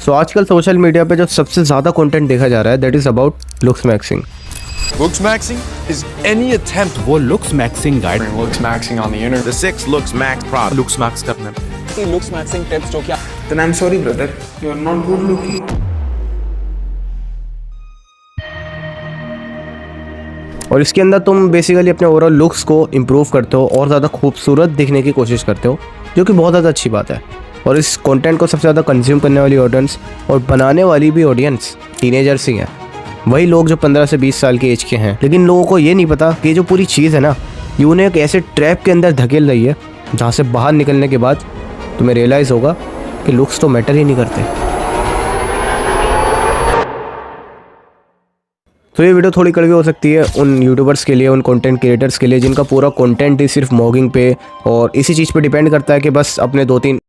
सो आजकल social media पे जो सबसे ज़्यादा कंटेंट देखा जा रहा है that is about looks maxing. Looks maxing is any attempt वो looks maxing guide looks maxing on the internet. The 6 looks max product. looks max करने पे। looks maxing tips जो क्या Then I'm sorry, brother. You're not good looking. और इसके अंदर तुम basically अपने ओवरऑल लुक्स को इम्प्रूव करते हो और ज़्यादा खूबसूरत दिखने की कोशिश करते हो, जो कि बहुत ज़्यादा अच्छी बात है। और इस कंटेंट को सबसे ज़्यादा कंज्यूम करने वाली ऑडियंस और बनाने वाली भी ऑडियंस टीनेजर्स ही हैं, वही लोग जो 15 से 20 साल की एज के हैं। लेकिन लोगों को ये नहीं पता कि जो पूरी चीज़ है ना, ये उन्हें एक ऐसे ट्रैप के अंदर धकेल रही है जहाँ से बाहर निकलने के बाद तुम्हें रियलाइज़ होगा कि लुक्स तो मैटर ही नहीं करते। तो ये वीडियो थोड़ी कड़वी हो सकती है उन यूट्यूबर्स के लिए, उन कंटेंट क्रिएटर्स के लिए जिनका पूरा कंटेंट ही सिर्फ मॉगिंग पे और इसी चीज़ पे डिपेंड करता है कि बस अपने 2-3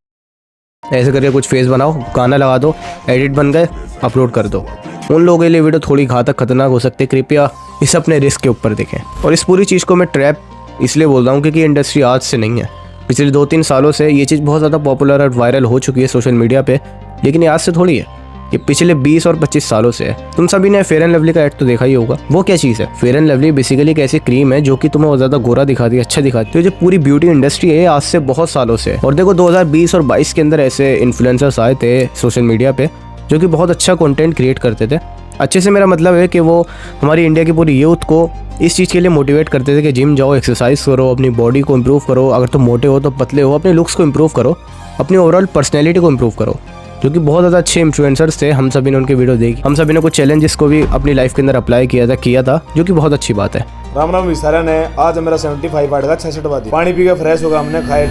ऐसे करके कुछ फेस बनाओ, गाना लगा दो, एडिट बन गए, अपलोड कर दो। उन लोगों के लिए वीडियो थोड़ी घातक खतरनाक हो सकती है। कृपया इस अपने रिस्क के ऊपर देखें। और इस पूरी चीज़ को मैं ट्रैप इसलिए बोल रहा हूँ क्योंकि इंडस्ट्री आज से नहीं है, पिछले 2-3 सालों से ये चीज़ बहुत ज़्यादा पॉपुलर और वायरल हो चुकी है सोशल मीडिया पे। लेकिन ये आज से थोड़ी है, ये पिछले 20 और 25 सालों से है। तुम सभी ने फेयर एंड लवली का ऐड तो देखा ही होगा। वो क्या चीज़ है? फेयर एंड लवली बेसिकली एक ऐसी क्रीम है जो कि तुम्हें बहुत ज़्यादा गोरा दिखाती है, अच्छा दिखाती है। जो पूरी ब्यूटी इंडस्ट्री है आज से बहुत सालों से है। और देखो 2020 और 22 के अंदर ऐसे इन्फ्लुएंसर्स आए थे सोशल मीडिया पे जो कि बहुत अच्छा कंटेंट क्रिएट करते थे। अच्छे से मेरा मतलब है कि वो हमारी इंडिया की पूरी यूथ को इस चीज़ के लिए मोटिवेट करते थे कि जिम जाओ, एक्सरसाइज करो, अपनी बॉडी को इम्प्रूव करो, अगर तुम मोटे हो तो पतले हो, अपने लुक्स को इम्प्रूव करो, अपनी ओवरऑल पर्सनैलिटी को इम्प्रूव करो। जो कि बहुत ज़्यादा अच्छे इन्फ्लुएंसर्स थे। हम सभी ने उनके वीडियो देखी, हम सभी ने कुछ चैलेंजेस को भी अपनी लाइफ के अंदर अप्लाई किया था जो कि बहुत अच्छी बात है। राम राम विस्तारा ने आज मेरा 75 वाट का 66 वाट पानी पी के फ्रेश होगा हमने खाए।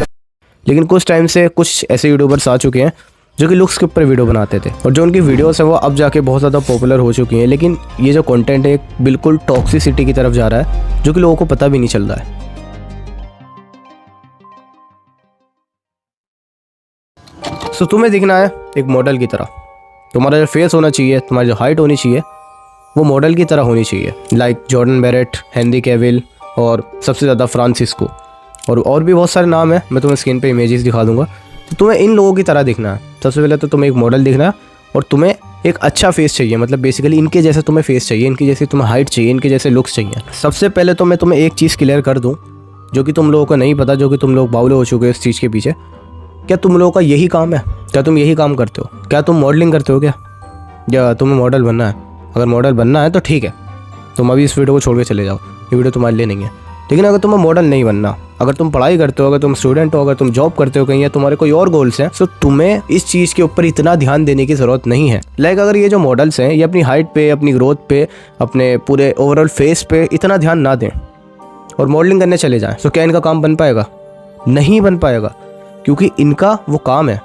लेकिन कुछ टाइम से कुछ ऐसे यूट्यूबर्स आ चुके हैं जो कि लुक्स के ऊपर वीडियो बनाते थे और जो उनकी वीडियोस हैं वो अब जाके बहुत ज़्यादा पॉपुलर हो चुकी हैं। लेकिन ये जो कंटेंट है बिल्कुल टॉक्सिसिटी की तरफ जा रहा है जो कि लोगों को पता भी नहीं चल रहा है। सो तुम्हें दिखना है एक मॉडल की तरह। तुम्हारा जो फेस होना चाहिए, तुम्हारी जो हाइट होनी चाहिए वो मॉडल की तरह होनी चाहिए। लाइक जॉर्डन बेरेट, हेनरी कैविल और सबसे ज़्यादा फ्रांसिस्को और भी बहुत सारे नाम हैं। मैं तुम्हें स्क्रीन पे इमेजेस दिखा दूंगा। तो तुम्हें इन लोगों की तरह दिखना है। सबसे पहले तो तुम्हें एक मॉडल दिखना है और तुम्हें एक अच्छा फेस चाहिए, मतलब बेसिकली इनके जैसा तुम्हें फेस चाहिए, इनकी जैसी तुम्हें हाइट चाहिए, इनके जैसे लुक्स चाहिए। सबसे पहले तो मैं तुम्हें एक चीज़ क्लियर कर दूँ जो कि तुम लोगों को नहीं पता, जो कि तुम लोग बावले हो चुके हो इस चीज़ के पीछे। क्या तुम लोगों का यही काम है? क्या तुम यही काम करते हो? क्या तुम मॉडलिंग करते हो क्या? या तुम्हें मॉडल बनना है? अगर मॉडल बनना है तो ठीक है, तुम अभी इस वीडियो को छोड़ के चले जाओ, ये वीडियो तुम्हारे लिए नहीं है। लेकिन अगर तुम्हें मॉडल नहीं बनना, अगर तुम पढ़ाई करते हो, अगर तुम स्टूडेंट हो, अगर तुम जॉब करते हो कहीं या तुम्हारे कोई और गोल्स हैं, तो तुम्हें इस चीज़ के ऊपर इतना ध्यान देने की ज़रूरत नहीं है। लाइक अगर ये जो मॉडल्स हैं ये अपनी हाइट पे, अपनी ग्रोथ पे, अपने पूरे ओवरऑल फेस पे इतना ध्यान ना दें और मॉडलिंग करने चले जाएँ, तो क्या इनका काम बन पाएगा? नहीं बन पाएगा, क्योंकि इनका वो काम है।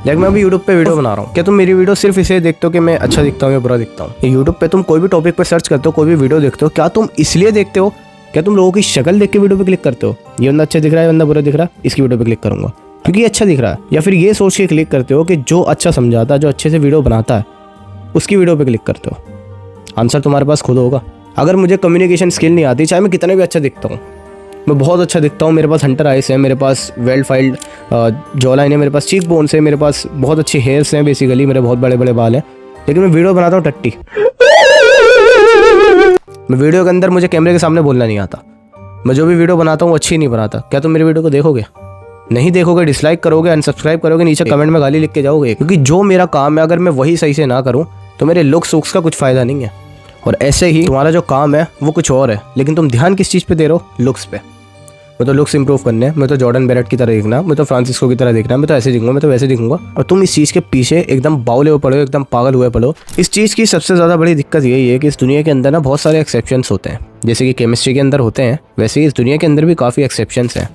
लाइक मैं अभी यूट्यूब पे वीडियो बना रहा हूँ, क्या तुम मेरी वीडियो सिर्फ इसे देखते हो कि मैं अच्छा दिखता हूँ या बुरा दिखता हूँ? यूट्यूब पे तुम कोई भी टॉपिक पे सर्च करते हो, कोई भी वीडियो देखते हो, क्या तुम इसलिए देखते हो? क्या तुम लोगों की शक्ल देख के वीडियो पे क्लिक करते हो? ये बंदा अच्छा दिख रहा है, बंदा बुरा दिख रहा है, इसकी वीडियो पे क्लिक करूँगा क्योंकि ये अच्छा दिख रहा है? या फिर ये सोच के क्लिक करते हो कि जो अच्छा समझाता है, जो अच्छे से वीडियो बनाता है, उसकी वीडियो पे क्लिक करते हो? आंसर तुम्हारे पास खुद होगा। अगर मुझे कम्युनिकेशन स्किल नहीं आती, चाहे मैं कितना भी अच्छा दिखता हूँ, मैं बहुत अच्छा दिखता हूँ, मेरे पास हंटर आइस है, मेरे पास वेल फाइल्ड जॉ लाइन है, मेरे पास चीक बोन्स है, मेरे पास बहुत अच्छे हेयर्स हैं, बेसिकली मेरे बहुत बड़े बड़े बाल हैं, लेकिन मैं वीडियो बनाता हूँ टट्टी। मैं वीडियो के अंदर मुझे कैमरे के सामने बोलना नहीं आता, मैं जो भी वीडियो बनाता हूँ अच्छी नहीं बनाता। क्या तुम मेरी वीडियो को देखोगे? नहीं देखोगे, डिसलाइक करोगे, अनसब्सक्राइब करोगे, नीचे कमेंट में गाली लिख के जाओगे। क्योंकि जो मेरा काम है अगर मैं वही सही से ना करूँ तो मेरे लुक्स का कुछ फ़ायदा नहीं है। और ऐसे ही तुम्हारा जो काम है वो कुछ और है, लेकिन तुम ध्यान किस चीज़ पे दे रहे हो? लुक्स पे। मैं तो लुक्स इंप्रूव करने हैं, मैं तो जॉर्डन बेरेट की तरह दिखना, मैं तो फ्रांसिस्को की तरह दिखना, मैं तो ऐसे दिखूंगा, मैं तो वैसे दिखूंगा। और तुम इस चीज़ के पीछे एकदम बावले हुए पड़ो, एकदम पागल हुए पड़ो। इस चीज़ की सबसे ज़्यादा बड़ी दिक्कत यही है कि इस दुनिया के अंदर ना बहुत सारे एक्सेप्शंस होते हैं। जैसे कि केमिस्ट्री के अंदर होते हैं, वैसे ही इस दुनिया के अंदर भी काफ़ी एक्सेप्शंस हैं।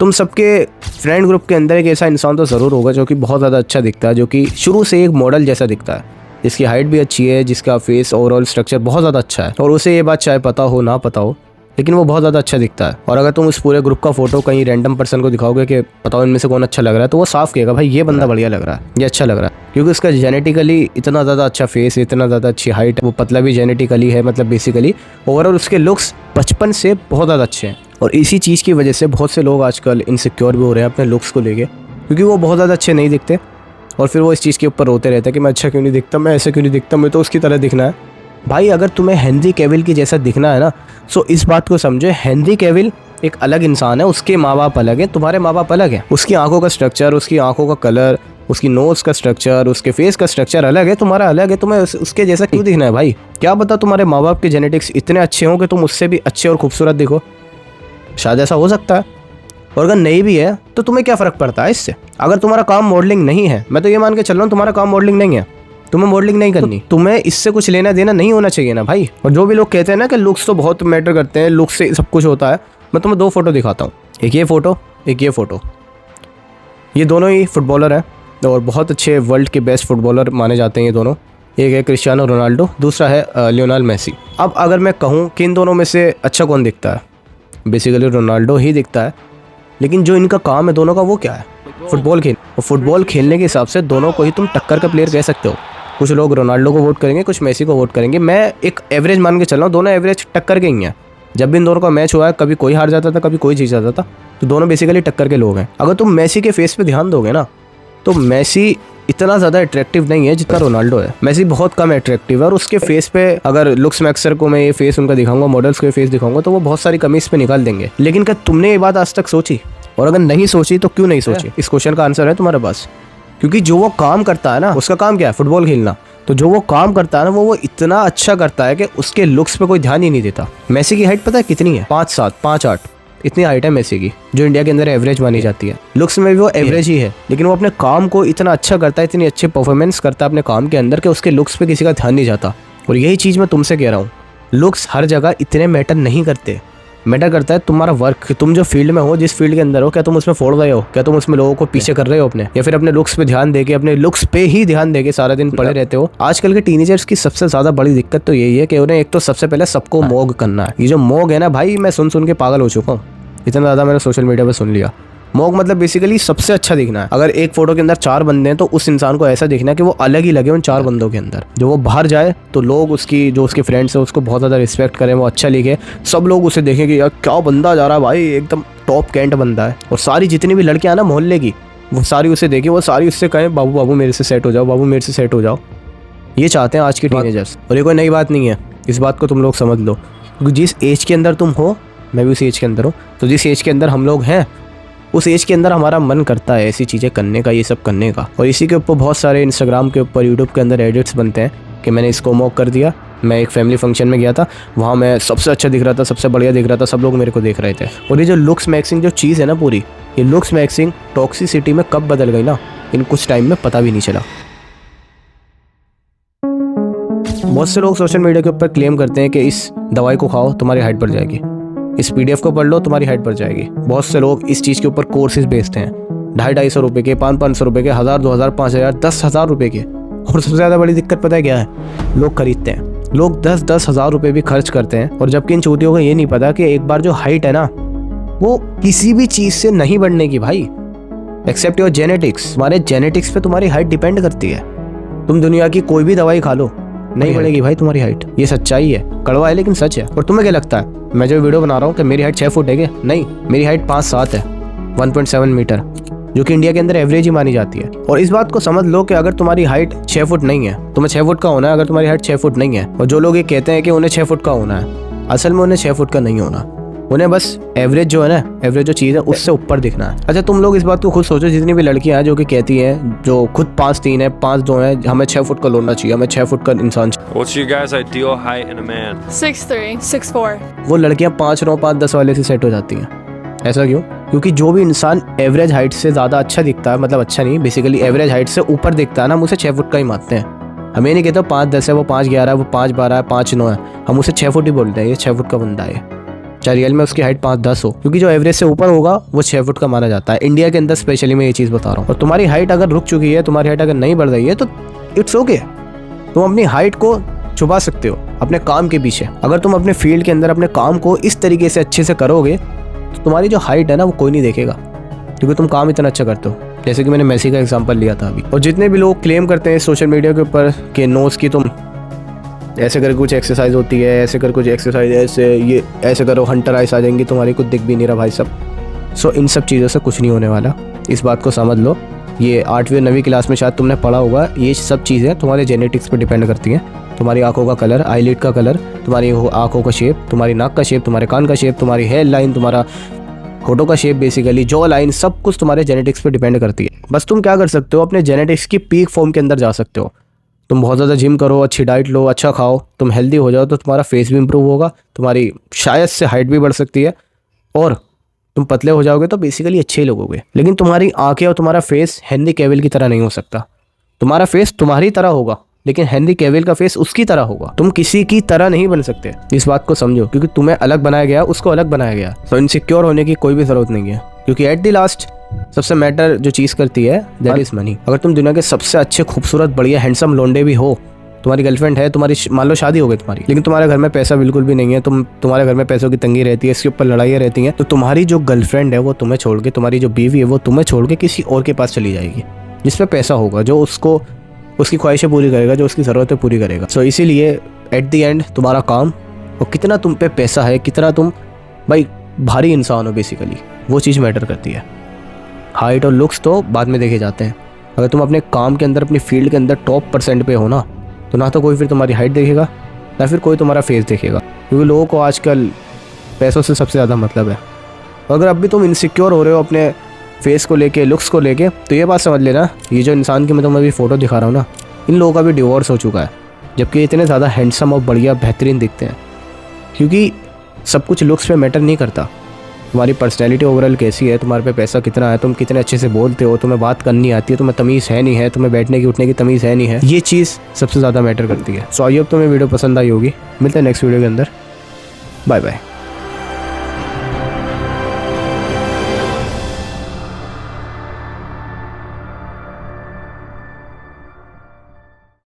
तुम सबके फ्रेंड ग्रुप के अंदर एक ऐसा इंसान तो ज़रूर होगा जो कि बहुत ज़्यादा अच्छा दिखता है, जो कि शुरू से एक मॉडल जैसा दिखता है, जिसकी हाइट भी अच्छी है, जिसका फेस ओवरऑल स्ट्रक्चर बहुत ज़्यादा अच्छा है। और उसे ये बात चाहे पता हो ना पता हो, लेकिन वो बहुत ज़्यादा अच्छा दिखता है। और अगर तुम उस पूरे ग्रुप का फोटो कहीं रैंडम पर्सन को दिखाओगे कि बताओ इनमें से कौन अच्छा लग रहा है, तो वो साफ कहेगा भाई ये बंदा बढ़िया लग रहा है, ये अच्छा लग रहा है, क्योंकि उसका जेनेटिकली इतना ज़्यादा अच्छा फेस है, इतना ज़्यादा अच्छी हाइट, वो पतला भी जेनेटिकली है, मतलब बेसिकली ओवरऑल उसके लुक्स बचपन से बहुत ज़्यादा अच्छे हैं। और इसी चीज़ की वजह से बहुत से लोग आजकल इनसिक्योर भी हो रहे हैं अपने लुक्स को लेके, क्योंकि वो बहुत ज़्यादा अच्छे नहीं दिखते और फिर वो इस चीज़ के ऊपर रोते रहते हैं कि मैं अच्छा क्यों नहीं दिखता, मैं ऐसे क्यों नहीं दिखता, मैं तो उसकी तरह दिखना है। भाई अगर तुम्हें हेनरी कैविल की जैसा दिखना है ना, सो इस बात को समझो, हेनरी कैविल एक अलग इंसान है, उसके माँ बाप अलग हैं, तुम्हारे माँ बाप अलग हैं। उसकी आंखों का स्ट्रक्चर, उसकी आंखों का कलर, उसकी नोज़ का स्ट्रक्चर, उसके फेस का स्ट्रक्चर अलग है, तुम्हारा अलग है। तुम्हें उसके जैसा क्यों दिखना है भाई? क्या पता तुम्हारे माँ बाप के जेनेटिक्स इतने अच्छे हों कि तुम उससे भी अच्छे और खूबसूरत दिखो, शायद ऐसा हो सकता है। और अगर नहीं भी है तो तुम्हें क्या फ़र्क पड़ता है इससे? अगर तुम्हारा काम मॉडलिंग नहीं है, मैं तो ये मान के चल रहा हूँ तुम्हारा काम मॉडलिंग नहीं है, तुम्हें मॉडलिंग नहीं करनी, तो तुम्हें इससे कुछ लेना देना नहीं होना चाहिए ना भाई। और जो भी लोग कहते हैं ना कि लुक्स तो बहुत मैटर करते हैं, लुक्स से सब कुछ होता है, मैं तुम्हें 2 फोटो दिखाता हूँ, एक ये फ़ोटो, एक ये फ़ोटो। ये दोनों ही फुटबॉलर हैं और बहुत अच्छे वर्ल्ड के बेस्ट फुटबॉलर माने जाते हैं ये दोनों। एक है क्रिस्टियानो रोनाल्डो, दूसरा है लियोनेल मेसी। अब अगर मैं कहूँ कि इन दोनों में से अच्छा कौन दिखता है, बेसिकली रोनाल्डो ही दिखता है। लेकिन जो इनका काम है दोनों का, वो क्या है? फुटबॉल खेल। और फुटबॉल खेलने के हिसाब से दोनों को ही तुम टक्कर का प्लेयर कह सकते हो। कुछ लोग रोनाल्डो को वोट करेंगे, कुछ मेसी को वोट करेंगे। मैं एक एवरेज मान के चल रहा हूँ, दोनों एवरेज टक्कर के ही हैं। जब भी इन दोनों का मैच हुआ है, कभी कोई हार जाता था, कभी कोई जीत जाता था, तो दोनों बेसिकली टक्कर के लोग हैं। अगर तुम मेसी के फेस पे ध्यान दोगे ना, तो मेसी इतना ज़्यादा अट्रैक्टिव नहीं है जितना रोनाल्डो है। मेसी बहुत कम अट्रैक्टिव है और उसके फेस पे अगर लुक्स मैक्सर को मैं ये फेस उनका दिखाऊंगा, मॉडल्स को ये फेस दिखाऊंगा, तो वो बहुत सारी कमी इस पे निकाल देंगे। लेकिन क्या तुमने ये बात आज तक सोची? और अगर नहीं सोची तो क्यों नहीं सोची? इस क्वेश्चन का आंसर है तुम्हारे पास। क्योंकि जो वो काम करता है ना, उसका काम क्या है? फुटबॉल खेलना। तो जो वो काम करता है ना, वो इतना अच्छा करता है कि उसके लुक्स पे कोई ध्यान ही नहीं देता। मेसी की हाइट पता है कितनी है? 5'7", 5'8", इतनी हाइट है मेसी की, जो इंडिया के अंदर एवरेज मानी जाती है। लुक्स में भी वो एवरेज ही है, लेकिन वो अपने काम को इतना अच्छा करता है, इतनी अच्छी परफॉर्मेंस करता है अपने काम के अंदर कि उसके लुक्स पे किसी का ध्यान नहीं जाता। और यही चीज़ मैं तुमसे कह रहा हूँ, लुक्स हर जगह इतने मैटर नहीं करते। मैटर करता है तुम्हारा वर्क, तुम जो फील्ड में हो, जिस फील्ड के अंदर हो, क्या तुम उसमें फोड़ रहे हो, क्या तुम उसमें लोगों को पीछे कर रहे हो अपने, या फिर अपने लुक्स पे ध्यान देके, अपने लुक्स पे ही ध्यान देके सारा दिन पड़े रहते हो। आजकल के टीनेजर्स की सबसे ज़्यादा बड़ी दिक्कत तो यही है कि उन्हें एक तो सबसे पहले सबको मोग करना है। ये जो मोग है ना भाई, मैं सुन के पागल हो चुका हूँ, इतना ज़्यादा मैंने सोशल मीडिया पर सुन लिया। मोग मतलब बेसिकली सबसे अच्छा दिखना है। अगर एक फोटो के अंदर 4 बंदे हैं तो उस इंसान को ऐसा दिखना है कि वो अलग ही लगे उन 4 बंदों के अंदर। जो वो बाहर जाए तो लोग उसकी, जो उसके फ्रेंड्स हैं, उसको बहुत ज़्यादा रिस्पेक्ट करें, वो अच्छा लिखे, सब लोग उसे देखें कि यार क्या बंदा जा रहा है भाई, एकदम टॉप कैंट बंदा है। और सारी जितनी भी लड़कियाँ ना मोहल्ले की, वो सारी उसे देखें, वो सारी उससे कहें बाबू बाबू मेरे से सेट हो जाओ, बाबू मेरे से सेट हो जाओ। ये चाहते हैं आज के टीनेजर्स। और ये कोई नई बात नहीं है, इस बात को तुम लोग समझ लो। क्योंकि जिस एज के अंदर तुम हो, मैं भी उसी एज के अंदर हूँ, तो जिस एज के अंदर हम लोग हैं, उस एज के अंदर हमारा मन करता है ऐसी चीज़ें करने का, ये सब करने का। और इसी के ऊपर बहुत सारे इंस्टाग्राम के ऊपर, यूट्यूब के अंदर एडिट्स बनते हैं कि मैंने इसको मॉक कर दिया। मैं एक फैमिली फंक्शन में गया था, वहाँ मैं सबसे अच्छा दिख रहा था, सबसे बढ़िया दिख रहा था, सब लोग मेरे को देख रहे थे। और ये जो लुक्स मैक्सिंग जो चीज़ है ना पूरी, ये लुक्स मैक्सिंग टॉक्सिसिटी में कब बदल गई ना, इन कुछ टाइम में पता भी नहीं चला। बहुत से लोग सोशल मीडिया के ऊपर क्लेम करते हैं कि इस दवाई को खाओ तुम्हारी हाइट बढ़ जाएगी, इस PDF को पढ़ लो तुम्हारी हाइट बढ़ जाएगी। बहुत से लोग इस चीज़ के ऊपर कोर्सेज बेचते हैं, 250-250 रुपये के, 500-500 रुपये के, 1000, 2000, 5000, 10,000 रुपये के। और सबसे ज़्यादा बड़ी दिक्कत पता है क्या है? लोग खरीदते हैं, लोग 10-10 हज़ार रुपये भी खर्च करते हैं। और जबकि इन चूतियों को ये नहीं पता कि एक बार जो हाइट है ना, वो किसी भी चीज़ से नहीं बढ़ने की भाई, एक्सेप्ट योर जेनेटिक्स। तुम्हारे जेनेटिक्स पे तुम्हारी हाइट डिपेंड करती है। तुम दुनिया की कोई भी दवाई खा लो, नहीं बढ़ेगी भाई तुम्हारी हाइट। ये सच्चाई है, कड़वा है लेकिन सच है। और तुम्हें क्या लगता है मैं जो वीडियो बना रहा हूँ कि मेरी हाइट 6 फुट है क्या? नहीं, मेरी हाइट 5'7" है, 1.7 मीटर, जो कि इंडिया के अंदर एवरेज ही मानी जाती है। और इस बात को समझ लो कि अगर तुम्हारी हाइट 6 फुट नहीं है, तुम्हें 6 फुट का होना है। अगर तुम्हारी हाइट 6 फुट नहीं है, और जो लोग ये कहते हैं कि उन्हें 6 फुट का होना है, असल में उन्हें 6 फुट का नहीं होना, उन्हें बस एवरेज जो है ना, एवरेज जो चीज़ है उससे ऊपर दिखना है। अच्छा तुम लोग इस बात को खुद सोचो, जितनी भी लड़कियां हैं जो कि कहती हैं, जो खुद 5'3" है, 5'2" है, हमें 6 फुट का लोना चाहिए, हमें 6 फुट का इंसान चाहिए। What's your guys' ideal height in a man? 6'3", 6'4". वो लड़कियां 5'9", 5'10" वाले से सेट हो जाती हैं। ऐसा क्यों? क्योंकि जो भी इंसान एवरेज हाइट से ज़्यादा अच्छा दिखता है, मतलब अच्छा नहीं, बेसिकली एवरेज हाइट से ऊपर दिखता है ना, हम उसे 6 फुट का ही मानते हैं। हम ये नहीं कहते 5'10" है, वो 5'11" है, वो 5'12" है, 5'9" है, हम उसे 6 फुट ही बोलते हैं, ये 6 फुट का बंदा है, चाहे रियल में उसकी हाइट 5'10" हो। क्योंकि जो एवरेज से ऊपर होगा वो 6 फुट का माना जाता है इंडिया के अंदर, स्पेशली मैं ये चीज़ बता रहा हूँ। और तुम्हारी हाइट अगर रुक चुकी है, तुम्हारी हाइट अगर नहीं बढ़ रही है, तो इट्स ओके। तुम अपनी हाइट को छुपा सकते हो अपने काम के पीछे। अगर तुम अपने फील्ड के अंदर अपने काम को इस तरीके से अच्छे से करोगे, तो तुम्हारी जो हाइट है ना, वो कोई नहीं देखेगा, क्योंकि तुम काम इतना अच्छा करते हो। जैसे कि मैंने मेसी का एग्जाम्पल लिया था अभी। और जितने भी लोग क्लेम करते हैं सोशल मीडिया के ऊपर कि नोज़ की तुम ऐसे कर कुछ एक्सरसाइज होती है, ऐसे कर कुछ एक्सरसाइज, ऐसे ये ऐसे करो, हंटर आइस आ जाएंगी तुम्हारी, कुछ दिख भी नहीं रहा भाई सब। सो इन सब चीज़ों से कुछ नहीं होने वाला, इस बात को समझ लो। ये 8वीं और 9वीं क्लास में शायद तुमने पढ़ा होगा, ये सब चीज़ें तुम्हारे जेनेटिक्स पे डिपेंड करती हैं। तुम्हारी आंखों का कलर, आईलिड का कलर, तुम्हारी आंखों का शेप, तुम्हारी नाक का शेप, तुम्हारे कान का शेप, तुम्हारी हेयर लाइन, तुम्हारा होठों का शेप, बेसिकली जॉ लाइन, सब कुछ तुम्हारे जेनेटिक्स पे डिपेंड करती है। बस तुम क्या कर सकते हो, अपने जेनेटिक्स की पीक फॉर्म के अंदर जा सकते हो। तुम बहुत ज़्यादा जिम करो, अच्छी डाइट लो, अच्छा खाओ, तुम हेल्दी हो जाओ तो तुम्हारा फेस भी इंप्रूव होगा, तुम्हारी शायद से हाइट भी बढ़ सकती है, और तुम पतले हो जाओगे तो बेसिकली अच्छे ही लोगोगे। लेकिन तुम्हारी आंखें और तुम्हारा फेस हेनरी कैविल की तरह नहीं हो सकता। तुम्हारा फेस तुम्हारी तरह होगा, लेकिन हेनरी कैविल का फेस उसकी तरह होगा। तुम किसी की तरह नहीं बन सकते, इस बात को समझो, क्योंकि तुम्हें अलग बनाया गया, उसको अलग बनाया गया। तो इनसिक्योर होने की कोई भी ज़रूरत नहीं है, क्योंकि एट द लास्ट सबसे मैटर जो चीज़ करती है दैट इज़ मनी। अगर तुम दुनिया के सबसे अच्छे, खूबसूरत, बढ़िया, हैंडसम लोंडे भी हो, तुम्हारी गर्लफ्रेंड है, तुम्हारी मान लो शादी हो गई तुम्हारी, लेकिन तुम्हारे घर में पैसा बिल्कुल भी नहीं है, तुम्हारे घर में पैसों की तंगी रहती है, इसके ऊपर लड़ाइयाँ रहती हैं, तो तुम्हारी जो गर्लफ्रेंड है वो तुम्हें छोड़ के, तुम्हारी जो बीवी है वो तुम्हें छोड़ के किसी और के पास चली जाएगी, जिसमें पैसा होगा, जो उसको उसकी ख्वाहिशें पूरी करेगा, जो उसकी ज़रूरतें पूरी करेगा। सो इसीलिए एट द एंड तुम्हारा काम और कितना तुम पे पैसा है, कितना तुम भाई भारी इंसान हो, बेसिकली वो चीज़ मैटर करती है। हाइट और लुक्स तो बाद में देखे जाते हैं। अगर तुम अपने काम के अंदर, अपनी फील्ड के अंदर टॉप % पे हो ना, तो ना तो कोई फिर तुम्हारी हाइट देखेगा, ना फिर कोई तुम्हारा फेस देखेगा, क्योंकि लोगों को आजकल पैसों से सबसे ज़्यादा मतलब है। अगर अब भी तुम इनसिक्योर हो रहे हो अपने फेस को लेके, लुक्स को लेके, तो ये बात समझ लेना, ये जो इंसान की मैं तुम्हें अभी फ़ोटो दिखा रहा हूँ ना, इन लोगों का भी डिवोर्स हो चुका है, जबकि इतने ज़्यादा हैंडसम और बढ़िया, बेहतरीन दिखते हैं। क्योंकि सब कुछ लुक्स पे मैटर नहीं करता, तुम्हारी पर्सनैलिटी ओवरऑल कैसी है, तुम्हारे पे पैसा कितना है, तुम कितने अच्छे से बोलते हो, तुम्हें बात करनी आती है, तुम्हें तमीज़ है नहीं है, तुम्हें बैठने की उठने की तमीज़ है नहीं है, ये चीज़ सबसे ज़्यादा मैटर करती है। सो आई होप तुम्हें वीडियो पसंद आई होगी। मिलते हैं नेक्स्ट वीडियो के अंदर। Bye bye.